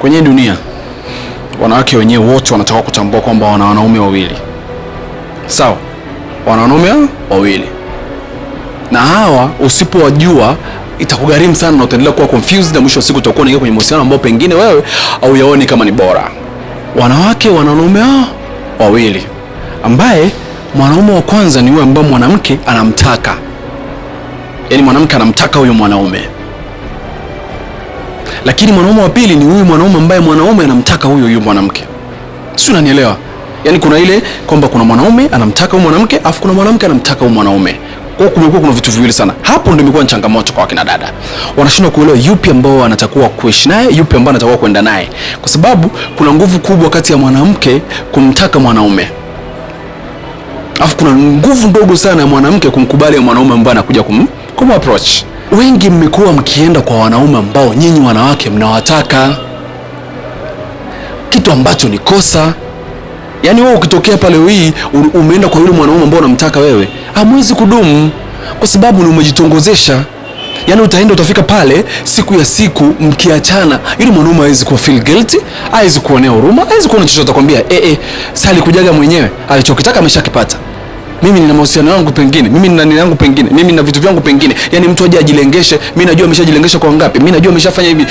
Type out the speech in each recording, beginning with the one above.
Kwenye dunia wanawake wenyewe wote wanataka kutambua kwamba wana wanaume wawili. Sawa? Wana wanaume wawili. Na hawa usipowajua itakugharimu sana na utaendelea kuwa confused, na mwisho wa siku utakuwa unaingia kwenye mahusiano ambao pengine wewe au yaoni kama ni bora. Wanawake wana wanaume wawili, ambaye mwanaume wa kwanza ni yule ambaye mwanamke anamtaka. Yaani mwanamke anamtaka huyo mwanaume. Lakini mwanaume wa pili ni huyu mwanaume ambaye mwanaume anamtaka huyo mwanamke. Sio, unanielewa? Yaani kuna ile kwamba kuna mwanaume anamtaka huyo mwanamke, afu kuna mwanamke anamtaka huyo mwanaume. Kwa kumekuwa kuna vitu viwili sana. Hapo ndio imekuwa changamoto kwa kina dada. Wanashindwa kuelewa yupi ambao anatakiwa kuishi naye, yupi ambao anatakiwa kwenda naye. Kwa sababu kuna nguvu kubwa kati ya mwanamke kumtaka mwanaume. Afu kuna nguvu ndogo sana ya mwanamke kumkubali ya mwanaume ambaye anakuja approach. Wengi mmekuwa mkienda kwa wanaume ambao nyinyi wanawake mnawataka, kitu ambacho ni kosa. Yaani wewe ukitokea pale hii umeenda kwa yule mwanaume ambao unamtaka wewe, hamwezi kudumu kwa sababu ni umejitongozesha. Yaani utaenda utafika pale siku ya siku mkiachana, yule mwanaume hawezi kuwa feel guilty, hawezi kuonea huruma, hawezi kuona chochote, atakwambia sali kujaga mwenyewe, alichokitaka ameshakipata. Mimi nina mahusiano yangu pengine, mimi nina nini yangu pengine, mimi nina vitu vyangu pengine. Yaani mtu aje ajilengeshe, mimi najua ameshajilengesha kwa ngapi, mimi najua ameshafanya hivi.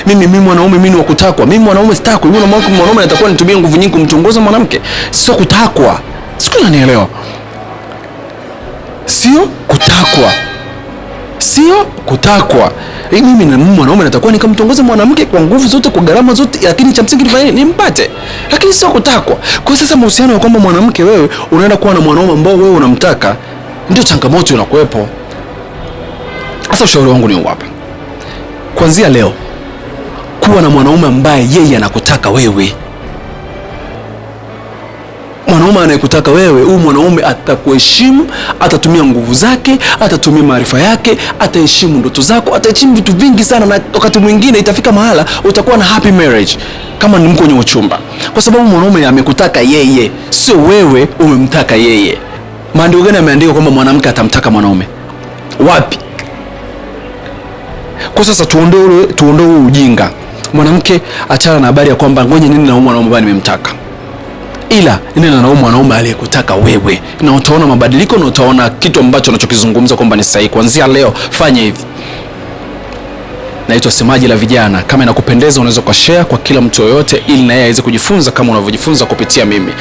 Yaani mimi mwanaume, mimi ni wa kutakwa. Mimi mwanaume sitakwi. Yule mwanaume anatakuwa nitumie nguvu nyingi kumtongoza mwanamke. Sio kutakwa. Sio, unanielewa? Sio kutakwa. Sio kutakwa. Mimi na mwanaume natakuwa nikamtongoza mwanamke kwa nguvu zote, kwa gharama zote, lakini cha msingi nifanye nimpate. Lakini sio kutakwa. Kwa sasa mahusiano ya kwamba mwanamke wewe unaenda kuwa na mwanaume ambao wewe unamtaka, ndio changamoto inakuwepo. Sasa ushauri wangu ni hapa. Kuanzia leo kuwa na mwanaume ambaye yeye anakutaka wewe. Mwanaume anayekutaka wewe, huyu mwanaume atakuheshimu, atatumia nguvu zake, atatumia maarifa yake, ataheshimu ndoto zako, ataheshimu vitu vingi sana, na wakati mwingine itafika mahala utakuwa na happy marriage kama ni mko kwenye uchumba. Kwa sababu mwanaume amekutaka yeye, sio wewe umemtaka yeye. Maandiko gani yameandika kwamba mwanamke atamtaka mwanaume? Wapi? Kwa sasa tuondoe ujinga. Mwanamke achana na habari ya kwamba ngoja nini na mwanaume ambaye nimemtaka. Ila nenda na mwanaume aliyekutaka wewe, na utaona mabadiliko, na utaona kitu ambacho anachokizungumza kwamba ni sahihi. Kuanzia leo fanya hivi. Naitwa Semaji la Vijana. Kama inakupendeza unaweza kushare kwa kila mtu yoyote, ili na yeye aweze kujifunza kama unavyojifunza kupitia mimi.